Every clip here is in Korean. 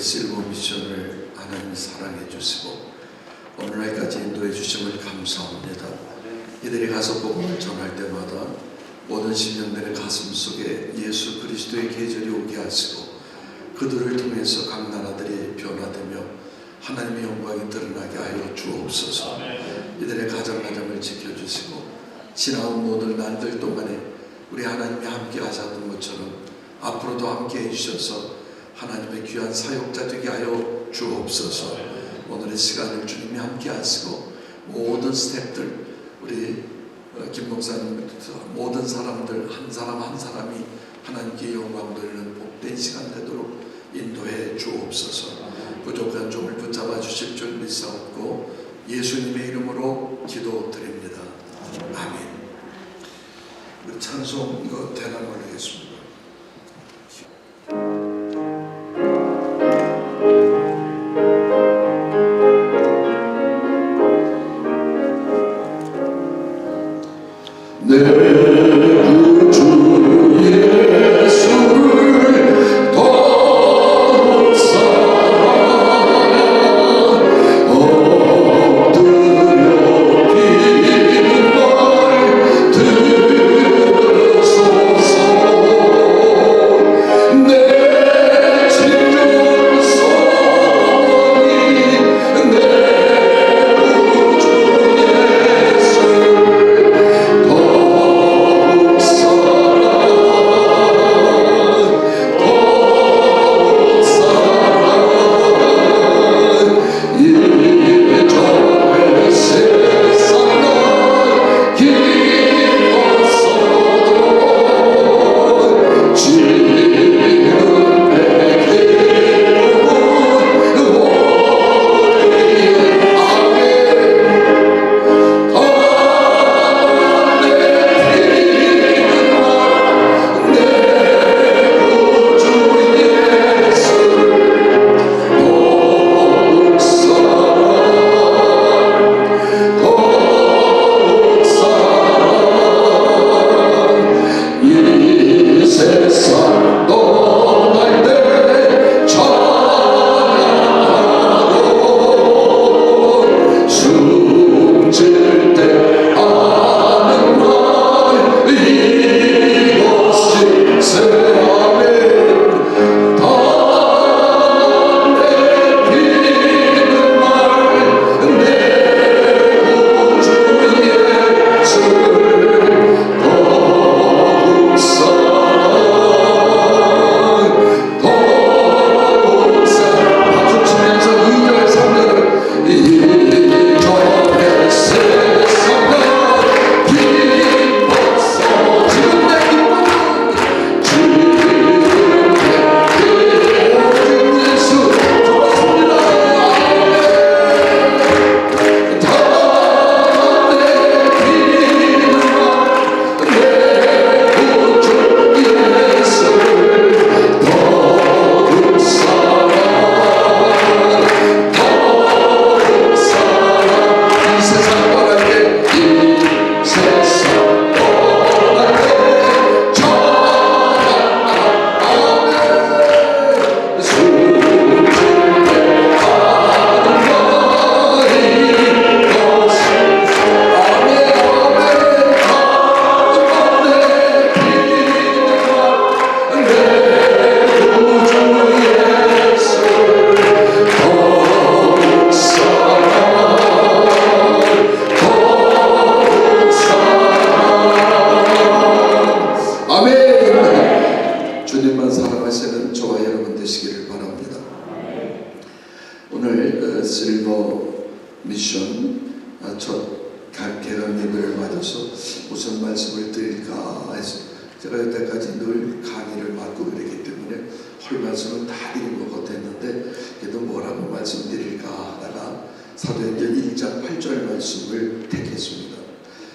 실버 미션을 하나님이 사랑해 주시고 오늘날까지 인도해 주심을 감사합니다. 이들이 가서 복음을 전할 때마다 모든 심령들의 가슴 속에 예수 그리스도의 계절이 오게 하시고 그들을 통해서 각 나라들이 변화되며 하나님의 영광이 드러나게 하여 주옵소서. 이들의 가정을 지켜주시고 지나온 모든 날들 동안에 우리 하나님이 함께 하셨던 것처럼 앞으로도 함께 해주셔서 하나님의 귀한 사역자 되게 하여 주옵소서. 오늘의 시간을 주님이 함께 하시고 모든 스태프들 우리 김 목사님부터 모든 사람들 한 사람 한 사람이 하나님께 영광 돌리는 복된 시간 되도록 인도해 주옵소서. 부족한 종을 붙잡아 주실 줄 믿사옵고 예수님의 이름으로 기도드립니다. 아멘. 우리 찬송 이거 대낮 올리겠습니다.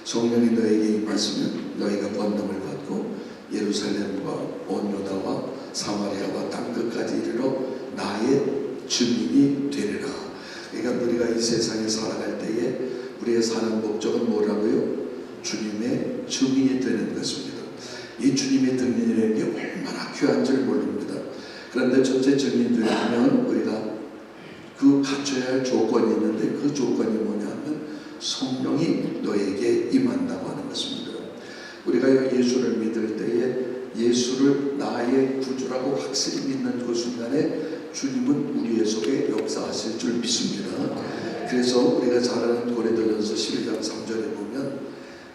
성령이 너에게 임하시면 너희가 권능을 받고 예루살렘과 온 유다와 사마리아와 땅끝까지 이르러 나의 주민이 되리라. 그러니까 우리가 이 세상에 살아갈 때에 우리의 사는 목적은 뭐라고요? 주님의 주민이 되는 것입니다. 이 주님의 등린이라는 게 얼마나 귀한 줄 모릅니다. 그런데 첫째 증인이 되려면 우리가 그 갖춰야 할 조건이 있는데 그 조건이 뭐냐면 성령이 너에게 임한다고 하는 것입니다. 우리가 예수를 믿을 때에 예수를 나의 구주라고 확실히 믿는 그 순간에 주님은 우리의 속에 역사하실 줄 믿습니다. 그래서 우리가 잘 아는 고린도전서 12장 3절에 보면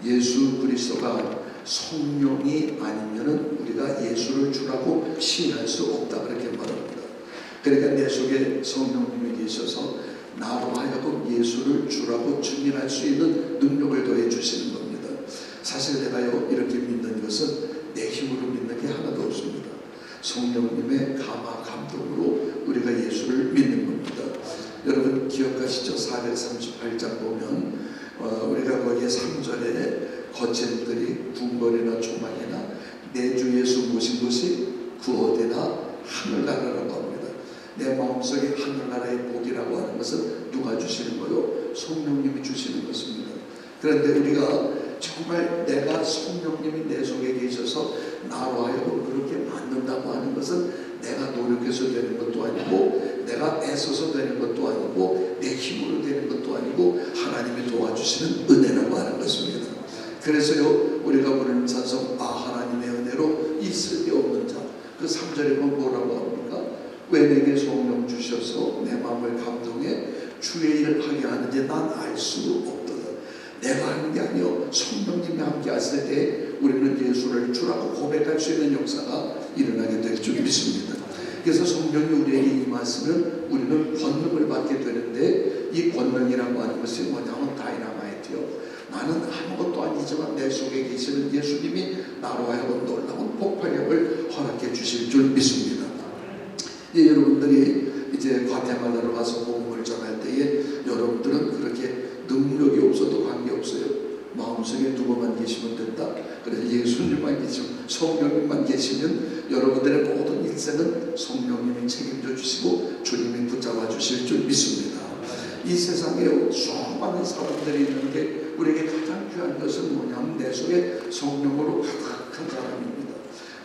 예수 그리스도가 성령이 아니면은 우리가 예수를 주라고 시인할 수 없다 그렇게 말합니다. 그러니까 내 속에 성령님이 계셔서 나로 하여금 예수를 주라고 증인할 수 있는 능력을 더해 주시는 겁니다. 사실 내가요 이렇게 믿는 것은 내 힘으로 믿는 게 하나도 없습니다. 성령님의 감화 감동으로 우리가 예수를 믿는 겁니다. 여러분 기억하시죠? 438장 보면 우리가 거기에 3절에 거친들이 궁궐이나 조망이나 내 주 예수 모신 곳이 그 어디나 하늘나라라고 합니다. 내 마음속에 하늘나라의 복이라고 하는 것은 누가 주시는 거요? 성령님이 주시는 것입니다. 그런데 우리가 정말 내가 성령님이 내 속에 계셔서 나로 하여금 그렇게 만든다고 하는 것은 내가 노력해서 되는 것도 아니고 내가 애써서 되는 것도 아니고 내 힘으로 되는 것도 아니고 하나님이 도와주시는 은혜라고 하는 것입니다. 그래서요 우리가 부르는 찬송 하나님의 은혜로 있을 데 없는 자 그 3절에 보면 뭐라고 합니까? 왜 내게 성령 주셔서 내 마음을 감동해 주의 일을 하게 하는지 난 알 수 없도다. 내가 하는 게 아니요 성령님이 함께 하실 때 우리는 예수를 주라고 고백할 수 있는 역사가 일어나게 될 줄 믿습니다. 그래서 성령이 우리에게 임하시면 우리는 권능을 받게 되는데 이 권능이라고 하는 것이 뭐냐면 다이나마이트요. 나는 아무것도 아니지만 내 속에 계시는 예수님이 나로 하여금 놀라운 폭발력을 허락해 주실 줄 믿습니다. 여러분들이 이제 과테말라로 가서 복음을 전할 때에 여러분들은 그렇게 능력이 없어도 관계없어요. 마음속에 누구만 계시면 된다. 그래서 예수님만 계시면 성령님만 계시면 여러분들의 모든 일생은 성령님이 책임져 주시고 주님이 붙잡아 주실 줄 믿습니다. 이 세상에 수많은 사람들이 있는데 우리에게 가장 귀한 것은 뭐냐면 내 속에 성령으로 가득한 사람입니다.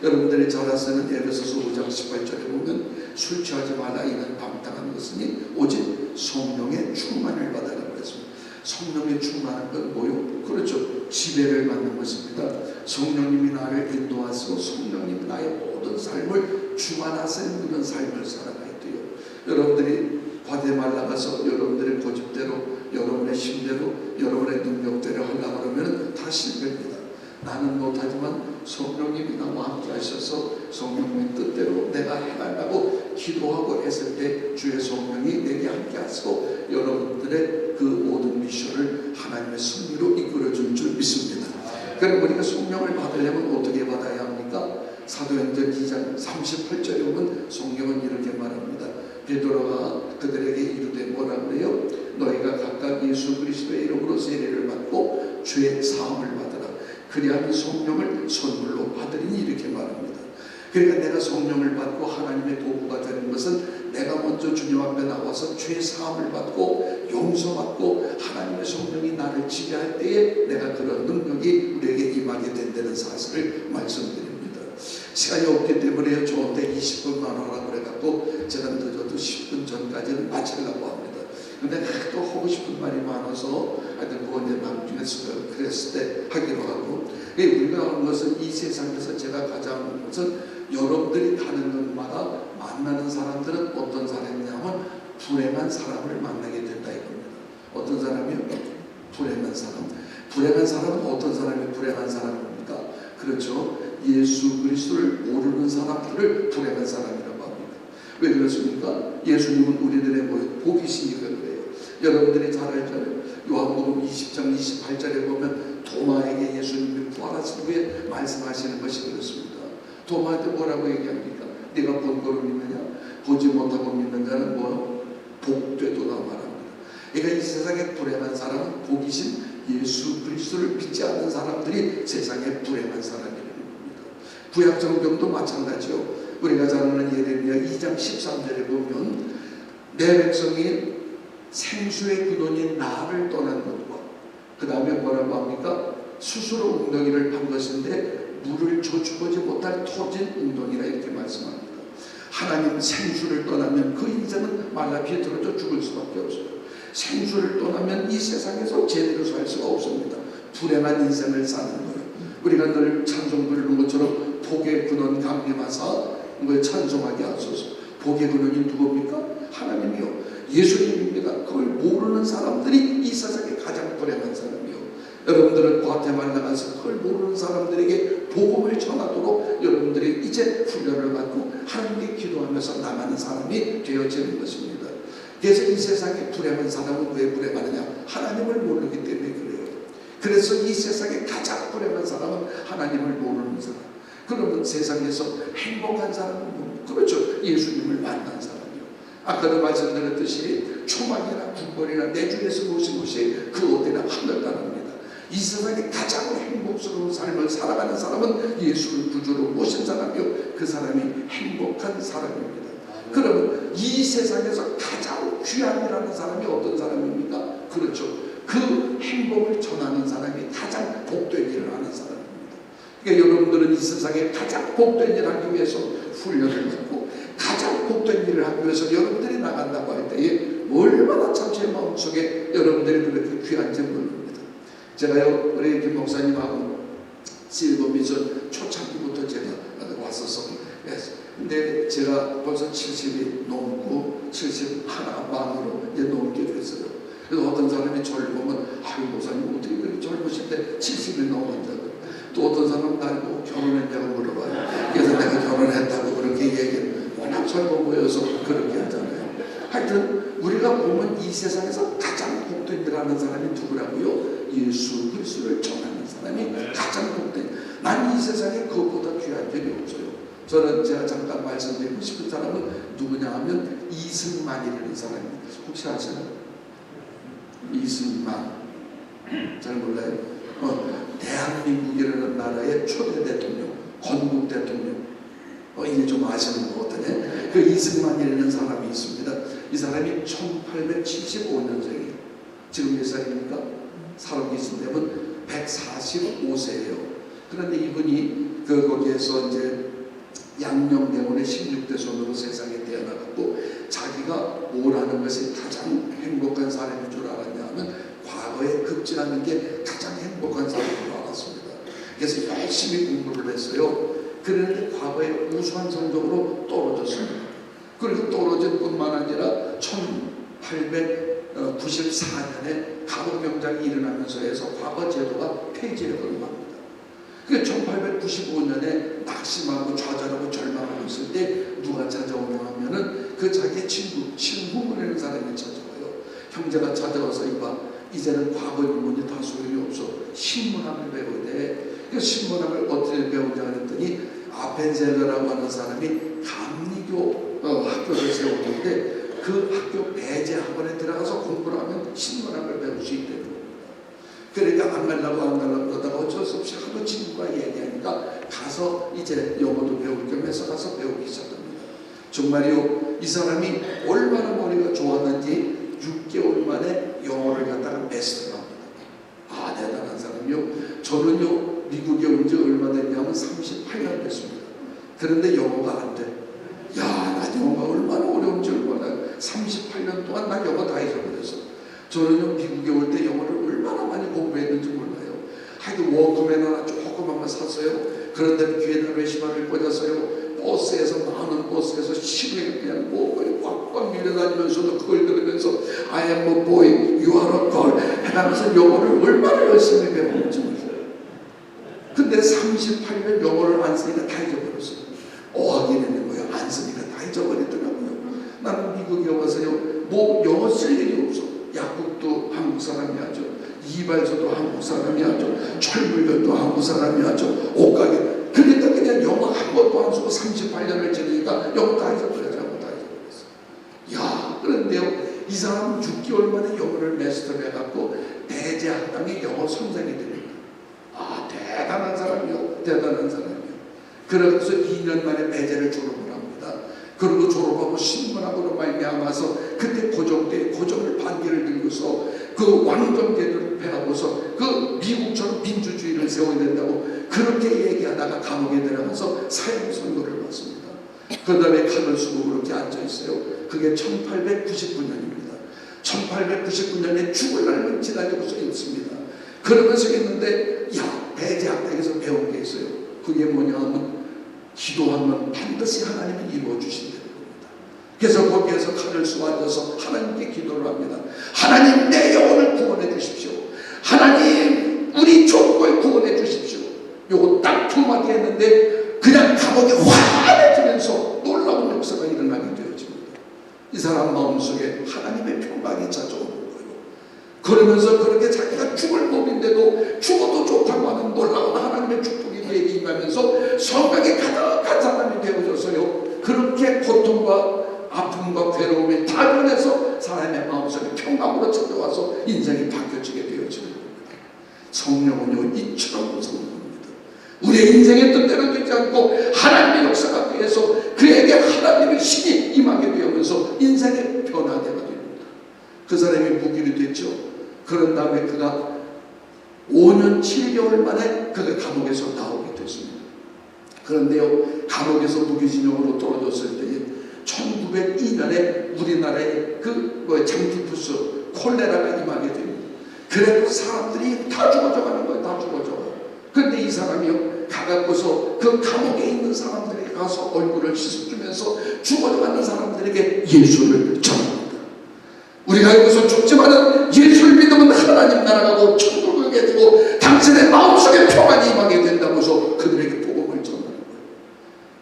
여러분들이 잘 아시는 에베소서 5장 18절에 보면 술 취하지 말라 이는 방탕한 것이니 오직 성령의 충만을 받아라 그랬습니다. 성령의 충만한 건 뭐요? 그렇죠. 지배를 받는 것입니다. 성령님이 나를 인도하시고 성령님이 나의 모든 삶을 주관하시는 그런 삶을 살아가야 돼요. 여러분들이 과대말 나가서 여러분들의 고집대로 여러분의 힘대로 여러분의 능력대로 하려고 하면 다 실패입니다. 나는 못하지만 성령님이 나와 함께 하셔서 성령님의 뜻대로 내가 해달라고 기도하고 했을 때 주의 성령이 내게 함께 하시고 여러분들의 그 모든 미션을 하나님의 승리로 이끌어줄 줄 믿습니다. 그럼 우리가 성령을 받으려면 어떻게 받아야 합니까? 사도행전 2장 38절에 보면 성경은 이렇게 말합니다. 베드로가 그들에게 이르되 뭐라 그래요? 너희가 각각 예수 그리스도의 이름으로 세례를 받고 죄의 사함을 받으라. 그리하면 성령을 선물로 받으리니 이렇게 말합니다. 그러니까 내가 성령을 받고 하나님의 도구가 되는 것은 내가 먼저 주님 앞에 나와서 죄 사함을 받고 용서받고 하나님의 성령이 나를 지배할 때에 내가 그런 능력이 우리에게 임하게 된다는 사실을 말씀드립니다. 시간이 없기 때문에 저한테 20분만 하라고 그래갖고 제가 늦어도 10분 전까지는 마치려고 합니다. 근데 또 하고 싶은 말이 많아서 하여튼 그건 이제 나중에 그랬을 때 하기로 하고 우리가 하는 것은 이 세상에서 제가 가장 하는 것은 여러분들이 가는 곳마다 만나는 사람들은 어떤 사람이냐면 불행한 사람을 만나게 된다 이겁니다. 어떤 사람이요? 불행한 사람. 불행한 사람은 어떤 사람이 불행한 사람입니까? 그렇죠. 예수 그리스도를 모르는 사람들을 불행한 사람이라고 합니다. 왜 그렇습니까? 예수님은 우리들의 복이시니까 그래요. 여러분들이 잘 알잖아요. 요한복음 20장 28절에 보면 도마에게 예수님이 부활하신 후에 말씀하시는 것이 그렇습니다. 도마한테 뭐라고 얘기합니까? 네가 본 거로 믿느냐? 보지 못하고 믿는 자는 뭐? 복되도다 말합니다. 그러니까 이 세상에 불행한 사람은 복이신 예수 그리스도를 믿지 않는 사람들이 세상에 불행한 사람이라는 겁니다. 구약 성경도 마찬가지요. 우리가 잘 아는 예레미야 2장 13절에 보면 내 백성이 생수의 근원인 나를 떠난 것과 그 다음에 뭐라고 합니까? 스스로 웅덩이를 판 것인데 물을 저축하지 못할 터진 웅덩이라 이렇게 말씀합니다. 하나님 생수를 떠나면 그 인생은 말라비에 들어져 죽을 수밖에 없어요. 생수를 떠나면 이 세상에서 제대로 살 수가 없습니다. 불행한 인생을 사는 거예요. 우리가 늘 찬송 부르는 것처럼 복의 근원 강림하사 그 찬송하게 하소서. 복의 근원이 누굽니까? 하나님이요, 예수님입니다. 그걸 모르는 사람들이 이 세상에 가장 불행한 사람이요. 여러분들은 과테말라 가서 그걸 모르는 사람들에게 복음을 전하도록 여러분들이 이제 훈련을 받고 하나님께 기도하면서 나가는 사람이 되어지는 것입니다. 그래서 이 세상에 불행한 사람은 왜 불행하느냐? 하나님을 모르기 때문에 그래요. 그래서 이 세상에 가장 불행한 사람은 하나님을 모르는 사람. 그러면 세상에서 행복한 사람은 뭡니까? 그렇죠, 예수님을 만난 사람이요. 아까도 말씀드렸듯이 초막이나 군벌이나 내중에서 모신 것이 그 어디나 하늘나라입니다. 이 세상에 가장 행복스러운 삶을 살아가는 사람은 예수를 구주로 모신 사람이요, 그 사람이 행복한 사람입니다. 그러면 이 세상에서 가장 귀함이라는 사람이 어떤 사람입니까? 그렇죠, 그 행복을 전하는 사람이 가장 복된 일을 하는 사람입니다. 그러니까 여러분들은 이 세상에 가장 복된 일을 하기 위해서 훈련을 받고 가장 복된 일을 하기 위해서 여러분들이 나간다고 할 때에 얼마나 참 제 마음속에 여러분들이 그렇게 귀한지 모릅니다. 제가요, 우리 김 목사님하고 실버 미션 초창기부터 제가 왔었어요. 근데 제가 벌써 70이 넘고 71 만으로 이제 넘게 됐어요. 그래서 어떤 사람이 저를 보면, 아유 목사님 어떻게 그렇게 젊으신데 70이 넘었다고. 또 어떤 사람은 날 보고 결혼했냐고 물어봐요. 그래서 내가 결혼했다고 그렇게 얘기해요. 워낙 젊어 보여서 그렇게 하잖아요. 하여튼 우리가 보면 이 세상에서 가장 복된 일 하는 사람이 누구라고요? 예수 그리스도를 전하는 사람이 가장 복된. 난 이 세상에 그것보다 귀한 일이 없어요. 저는 제가 잠깐 말씀드리고 싶은 사람은 누구냐 하면 이승만이라는 사람입니다. 혹시 아시나요? 이승만 잘 몰라요? 대한민국이라는 나라의 초대 대통령, 건국 대통령. 이제 좀 아시는 것 같네. 그 이승만이라는 사람이 있습니다. 이 사람이 1875년생이에요. 지금 몇 살입니까? 살아계신 데면 145세예요. 그런데 이분이 거기에서 이제 양녕대원의 16대 손으로 세상에 태어나갔고, 자기가 뭘 하는 것이 가장 행복한 사람인 줄 알았냐 하면 과거에 급제하는 게 가장 행복한 사람으로 알았습니다. 그래서 열심히 공부를 했어요. 그런데 과거에 우수한 성적으로 떨어졌습니다. 그리고 떨어질 뿐만 아니라 1894년에 갑오병장이 일어나면서 해서 과거 제도가 폐지되어버린 겁니다. 1895년에 낙심하고 좌절하고 절망하고 있을 때 누가 찾아오냐 하면은 그 자기의 친구, 신궁이라는 사람이 찾아와요. 형제가 찾아와서 이봐, 이제는 과거 유문이 다 소용이 없어. 신문학을 배워야 돼. 그 신문학을 어떻게 배우냐 했더니 아펜젤러라고 하는 사람이 감리교 학교를 세웠는데 그 학교 배제 학원에 들어가서 공부를 하면 신문학을 배울 수 있다는 겁니다. 그러니까 안 가려고 그러다가 어쩔 수 없이 하도 친구가 얘기하니까 가서 이제 영어도 배울 겸해서 가서 배우기 시작합니다. 정말요, 이 사람이 얼마나 머리가 좋았는지 6개월 만에 영어를 갖다가 마스터합니다. 아, 대단한 사람이요. 저는요, 미국에 온 지 얼마 됐냐면 38년 됐습니다. 그런데 영어가 안 돼. 야, 나 영어가 얼마나 어려운지 몰라. 38년 동안 나 영어 다 잊어버렸어. 저는요, 미국에 올 때 영어를 얼마나 많이 공부했는지 몰라요. 하여튼 워크맨 하나 조그만 거 샀어요. 그런데 귀에다 외시마를 꽂았어요. 버스에서, 많은 버스에서 시내에 그냥 목을 꽉꽉 밀어다니면서도 그걸 들으면서 I am a boy, you are a girl 해가면서 영어를 얼마나 열심히 배웠는지 몰라요. 근데 38년 영어를 안 쓰니까 다 잊어버렸어요. 어하게 되는 거예요. 안 쓰니까 다 잊어버리더라고요. 나는 미국에 와서요, 뭐 영어 쓸 일이 없어. 약국도 한국 사람이 하죠. 이발소도 한국 사람이 하죠. 철물점도 한국 사람이 하죠. 옷가게. 그러니까 그냥 영어 한 번도 안 쓰고 38년을 지내니까 영어 다 잊어버렸어. 영어 다 잊어버렸어. 야, 그런데요, 이 사람은 6개월 만에 영어를 마스터해갖고 대제 학당의 영어 선생이 됩니다. 아, 대단한 사람이요. 대단한 사람이요. 그래서 2년 만에 배제를 졸업을 합니다. 그리고 졸업하고 신문학으로 말미암아서 그때 고종을 반기를 들고서 그 왕정 제도를 폐하고서 그 미국처럼 민주주의를 세워야 된다고 그렇게 얘기하다가 감옥에 들어가서 사형 선고를 받습니다. 그 다음에 칼을 쓰고 그렇게 앉아있어요. 그게 1899년입니다. 1899년에 죽을 날만 지나려고 써 있습니다. 그러면서 있는데, 배제학당에서 배운 게 있어요. 그게 뭐냐 하면, 기도하면 반드시 하나님은 이루어 주신다는 겁니다. 그래서 거기에서 칼을 쏘 앉아서 하나님께 기도를 합니다. 하나님, 내 영혼을 구원해 주십시오. 하나님, 우리 족보를 구원해 주십시오. 요거 딱 두 마디 했는데 그냥 감옥이 환해지면서 놀라운 역사가 일어나게 되어집니다. 이 사람 마음속에 하나님의 평강이 찾아오는 거예요. 그러면서 그렇게 자기가 죽을 몸인데도 죽어도 좋다고 하는 놀라운 하나님의 축복이 그에게 임하면서 성령이 가득한 사람이 되어져서요, 그렇게 고통과 아픔과 괴로움이 다 변해서 사람의 마음속에 평강으로 찾아와서 인생이 바뀌어지게 되어지는 겁니다. 성령은요, 이처럼 무서운 겁니다. 우리의 인생의 뜻대로 되지 않고 하나님의 역사가 되어서 그에게 하나님의 신이 임하게 되면서 인생의 변화가 됩니다. 그 사람이 무기를 됐죠. 그런 다음에 그가 5년 7개월 만에 그가 감옥에서 나오게 됐습니다. 그런데요, 감옥에서 무기징역으로 떨어졌을 때에 1902년에 우리나라에 장티푸스 콜레라가 임하게 됩니다. 그래도 사람들이 다 죽어져 가는 거예요. 다 죽어져 가요. 그런데 이 사람이요, 가갖고서 그 감옥에 있는 사람들에게 가서 얼굴을 씻어주면서 죽어가는 사람들에게 예수를 전합니다. 우리가 여기서 죽지만은 예수를 믿으면 하나님 나라가고 천국을 가게 되고 당신의 마음속에 평안이 임하게 된다고서 그들에게 복음을 전하는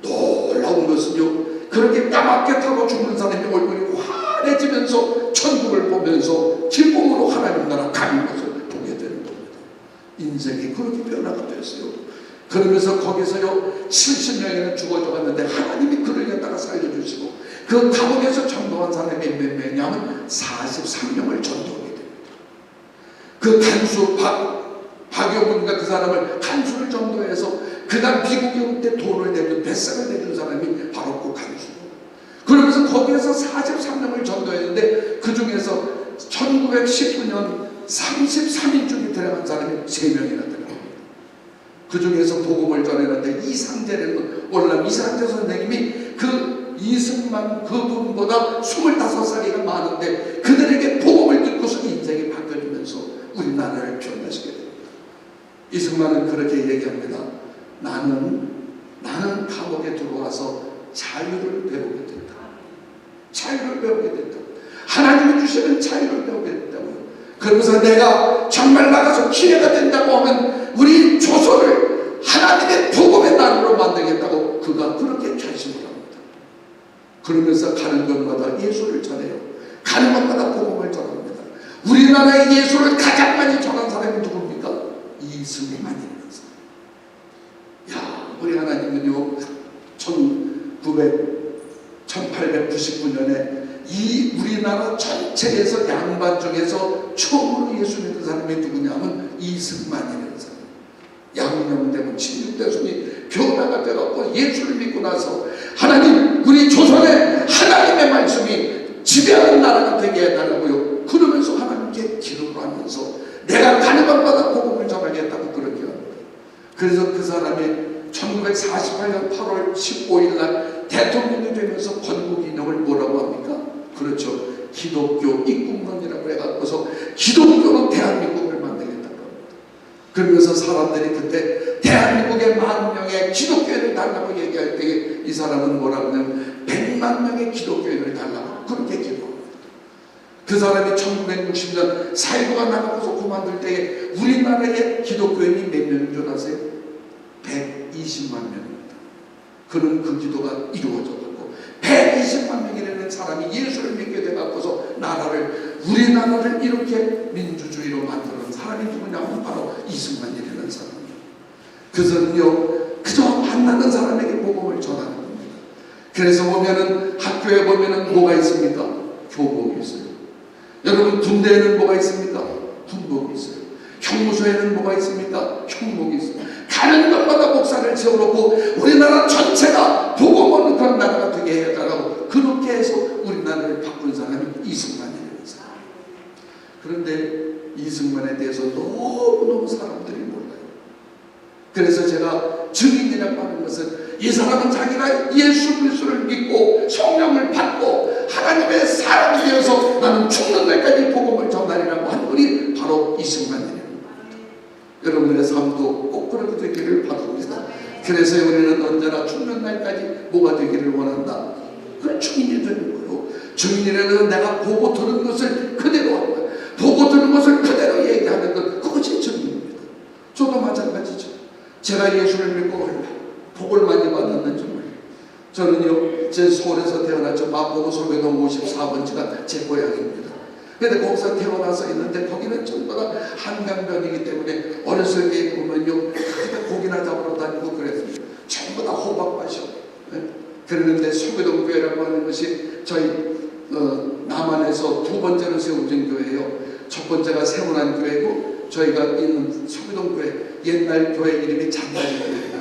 거예요. 놀라운 것은요, 그렇게 까맣게 타고 죽는 사람의 얼굴이 환해지면서 천국을 보면서 기쁨으로 하나님 나라 가는 것을 보게 되는 겁니다. 인생이 그렇게 변화가 됐어요. 그러면서 거기서요 70년이나 죽어져 갔는데 하나님이 그를 갖다가 살려주시고 그 감옥에서 전도한 사람이 몇 명이냐면 43명을 전도하게 됩니다. 그 간수 박여군과 그 사람을 간수를 전도해서 그가 미국에 올 때 돈을 내준 뱃살을 내준 사람이 바로 그 간수. 그러면서 거기에서 43명을 전도했는데 그 중에서 1919년 33인 중에 들어간 사람이 3명이나 들어갑니다. 그 중에서 복음을 전했는데 이상재라는 월남 이상재 선생님이 그 이승만 그분보다 25살이가 많은데 그들에게 복음을 듣고서 인생이 바뀌어지면서 우리나라를 변화시게 됩니다. 이승만은 그렇게 얘기합니다. 나는 감옥에 들어와서 자유를 배우게 됐다. 자유를 배우게 됐다. 하나님이 주시는 자유를 배우게 됐다고요. 그러면서 내가 정말 나가서 기회가 된다고 하면 우리 조선을 하나님의 복음의 나라로 만들겠다고 그가 그렇게 결심을 합니다. 그러면서 가는 곳마다 예수를 전해요. 가는 곳마다 복음을 전합니다. 우리나라의 예수를 가장 많이 전한 사람이 누굽니까? 이승만이라는 사람. 우리 하나님은요 1899년에 이 우리나라 전체에서 양반 중에서 처음으로 예수 믿는 사람이 누구냐면 이승만이라는 사람. 양녕대문 친육대손이 변화가 되어갖고 예수를 믿고 나서 하나님 우리 조선에 하나님의 말씀이 지배하는 나라가 되게 해달라고요. 그러면서 하나님께 기도를 하면서 내가 가는 곳마다 복음을 전하겠다고 그렇게 합니다. 그래서 그 사람이 1948년 8월 15일 날 대통령이 되면서 건국기념을 뭐라고 합니까? 그렇죠. 기독교 입국론이라고 해갖고서 기독교로 대한민국을 만들겠다고 합니다. 그러면서 사람들이 그때 대한민국에 10,000명의 기독교인을 달라고 얘기할 때 이 사람은 뭐라고 하냐면 100만 명의 기독교인을 달라고 그렇게 기도합니다. 그 사람이 1960년 사이버가 나가고서 그만둘 때에 우리나라의 기독교인이 몇 명인 줄 아세요? 120만 명입니다. 그런 그 기도가 이루어졌고 120만 명이라는 사람이 예수를 믿게 돼갖고서 우리나라를 이렇게 민주주의로 만드는 사람이 누구냐면 바로 이승만이라는 사람이에요. 그래서는요 그저 만나는 사람에게 복음을 전하는 겁니다. 그래서 보면은 학교에 보면은 뭐가 있습니까? 교복이 있어요. 여러분 군대에는 뭐가 있습니까? 군복이 있어요. 형무소에는 뭐가 있습니까? 형목이 있어요. 가는 곳마다 목사를 세워놓고 우리나라 전체가 복음을 그런 나라가 되게 해달라고 그렇게 해서 우리나라를 바꾼 사람이 이승만이라는 사람. 그런데 이승만에 대해서 너무너무 사람들이 몰라요. 그래서 제가 증인이라고 하는 것은 이 사람은 자기가 예수 그리스도를 믿고 성령을 받고 하나님의 사람이 되어서 나는 죽는 날까지 복음을 전하리라고 한 분이 바로 이승만이에요. 여러분의 삶도 꼭 그렇게 되기를 바랍니다. 그래서 우리는 언제나 죽는 날까지 뭐가 되기를 원한다? 그건 증인이 되는 거예요. 증인이라는 내가 보고 들은 것을 그대로 하는 거예요. 보고 들은 것을 그대로 얘기하는 것, 그것이 증인입니다. 저도 마찬가지죠. 제가 예수를 믿고 복을 많이 받았는지 몰라요. 저는요, 제 서울에서 태어났죠. 마포구 소매동 54번지가 제 고향입니다. 근데 거기서 태어나서 있는데 거기는 전부 다 한강변이기 때문에 어렸을 때 보면요, 고기나 잡으러 다니고 그랬습니다. 전부 다 호박밭이요. 그랬는데 소매동 교회라고 하는 것이 저희 남한에서 두 번째로 세워진 교회예요. 첫 번째가 세운한 교회고 저희가 있는 소매동 교회, 옛날 교회 이름이 잔다리 교회입니다.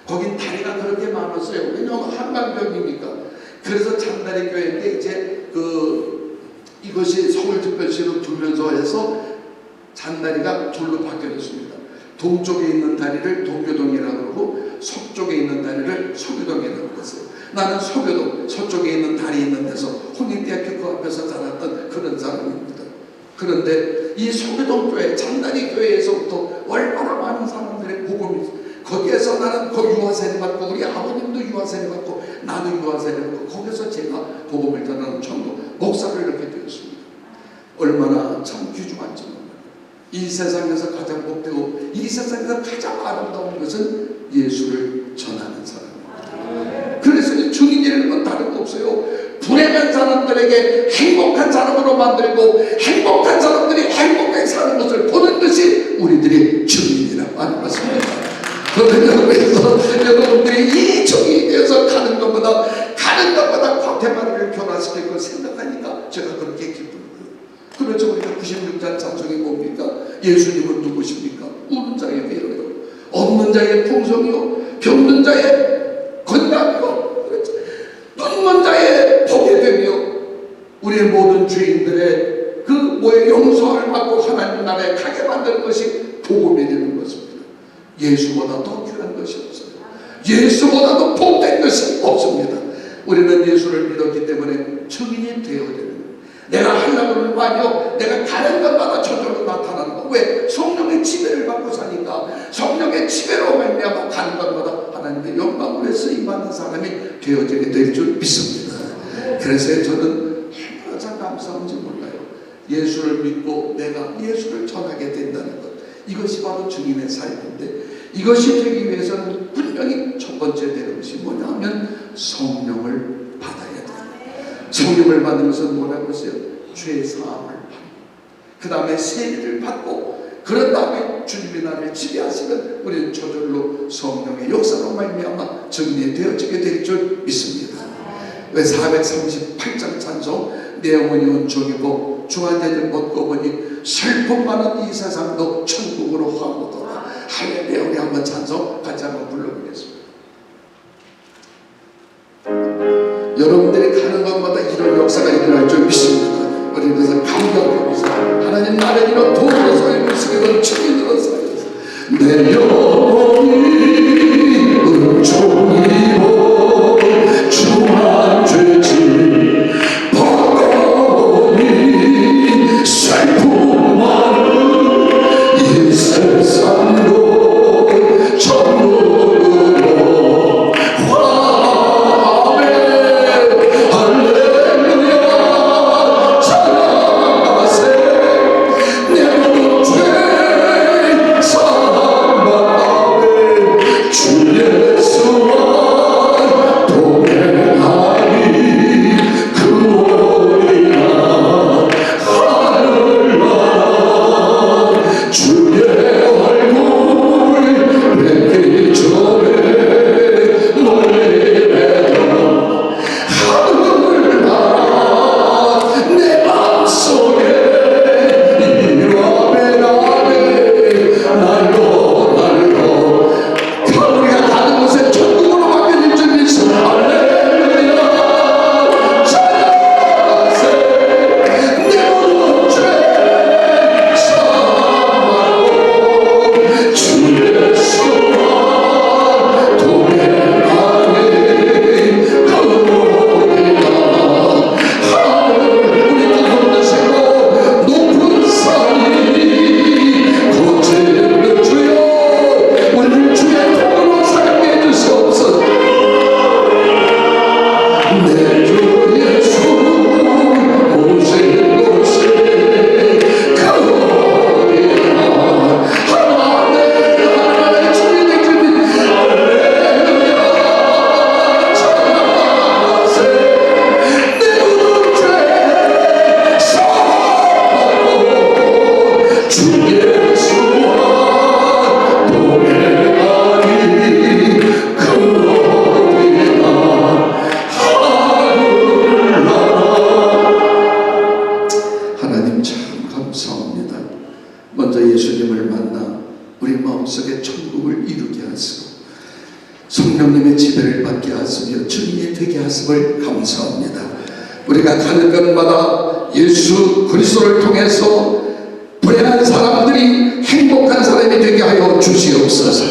거긴 다리가 그렇게 많았어요. 왜냐하면 한강변이니까. 그래서 잔다리 교회인데 이제 이것이 서울특별시로 두면서 해서 잔다리가 둘로 바뀌어졌습니다. 동쪽에 있는 다리를 동교동이라고 그러고 서쪽에 있는 다리를 서교동이라고 그랬어요. 나는 서교동, 서쪽에 있는 다리 있는 데서 홍익대학교 그 앞에서 자랐던 그런 사람입니다. 그런데 이 서교동 교회, 잔다리 교회에서부터 얼마나 많은 사람들의 복음이 있어요. 거기에서 나는 그 유아세례 받고 우리 아버님도 유아세례 받고 나도 유아세례 받고 거기서 제가 복음을 전하는 전도 목사로 이렇게 되었습니다. 얼마나 참 귀중한지 몰라요. 이 세상에서 가장 복되고 이 세상에서 가장 아름다운 것은 예수를 전하는 사람입니다. 그래서 증인이라는 건 다른 거 없어요. 불행한 사람들에게 행복한 사람으로 만들고 행복한 사람들이 행복하게 사는 것을 보는 것이 우리들의 증인이라고 하는 것입니다. 그래서 여러분들이 이 정의에 대해서 가는 것보다 광태마리를 변화시킬 걸 생각하니까 제가 그렇게 기쁜 거예요. 그렇죠. 우리가 96장 찬송이 뭡니까? 예수님은 누구십니까? 우는 자의 위로요, 없는 자의 풍성이요, 병든 자의 건강이요, 그렇죠. 눕는 자의 복이 되며 우리의 모든 죄인들의 용서를 받고 하나님 나라에 가게 만드는 것이 복음이 되는 것입니다. 예수보다 더 귀한 것이 없어요. 예수보다 더 복된 것이 없습니다. 우리는 예수를 믿었기 때문에 증인이 되어야 되는 거예요. 내가 하려고 하는 거 아니요, 내가 가는 것마다 저절로 나타나는 거. 왜? 성령의 지배를 받고 사니까. 성령의 지배로 말미암아 가는 것마다 하나님의 영광으로 쓰임받는 사람이 되어지게 될 줄 믿습니다. 그래서 저는 얼마나 참 감사한지 몰라요. 예수를 믿고 내가 예수를 전하게 된다는 것, 이것이 바로 증인의 삶인데, 이것이 되기 위해서는 분명히 첫 번째 되는 것이 뭐냐 하면 성령을 받아야 돼요. 성령을 받는 것은 뭐라고 했어요? 죄사함을 받고, 그 다음에 세례를 받고, 그런 다음에 주님이 나를 지배하시면 우리는 저절로 성령의 역사로 말미암아 증인이 되어지게 될 줄 믿습니다. 왜 438장 찬송, 내 영혼이 온종이고 중환자들 걷고 보니 슬픔 많은 이 세상도 천국으로 가보더라. 할렐루야. 우리 한번 찬송 같이 한번 불러보겠습니다. 여러분들이 가는 것마다 이런 역사가 일어날 줄 믿습니다. 우리 그래서 감격하면서 하나님 나를 이런 도구로 사용하시고 이런 증인으로 사용하시고 내 영혼이 은총이고 중한 죄질 벗고니 슬픔 많은 이 세상도 천국으로 아멘 할렐루야 찬양하세 내 모든 죄 사함받아 함께 하시며 증인이 되게 하심을 감사합니다. 우리가 가는 곳마다 예수 그리스도를 통해서 불행한 사람들이 행복한 사람이 되게 하여 주시옵소서.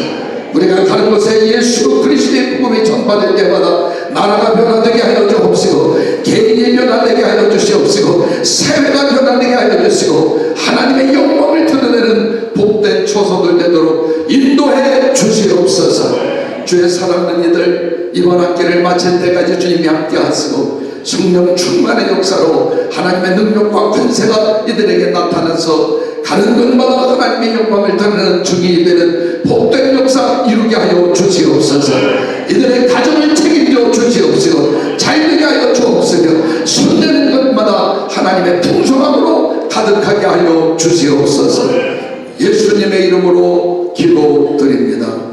우리가 가는 곳에 예수 그리스도의 복음이 전파될 때마다 나라가 변화되게 하여 주옵시고, 개인이 변화되게 하여 주시옵시고, 사회가 변화되게 하여 주시고, 하나님의 영광을 드러내는 복된 초소들 되도록 인도해 주시옵소서. 주의 사랑하는 이들 이번 학기를 마칠 때까지 주님이 함께 하시고, 성령 충만의 역사로 하나님의 능력과 권세가 이들에게 나타나서 가는 곳마다 하나님의 영광을 드러내는 증인이 되는 복된 역사 이루게 하여 주시옵소서. 이들의 가정을 책임져 주시옵시고, 잘되게 하여 주옵시며, 손대는 것마다 하나님의 풍성함으로 가득하게 하여 주시옵소서. 예수님의 이름으로 기도드립니다.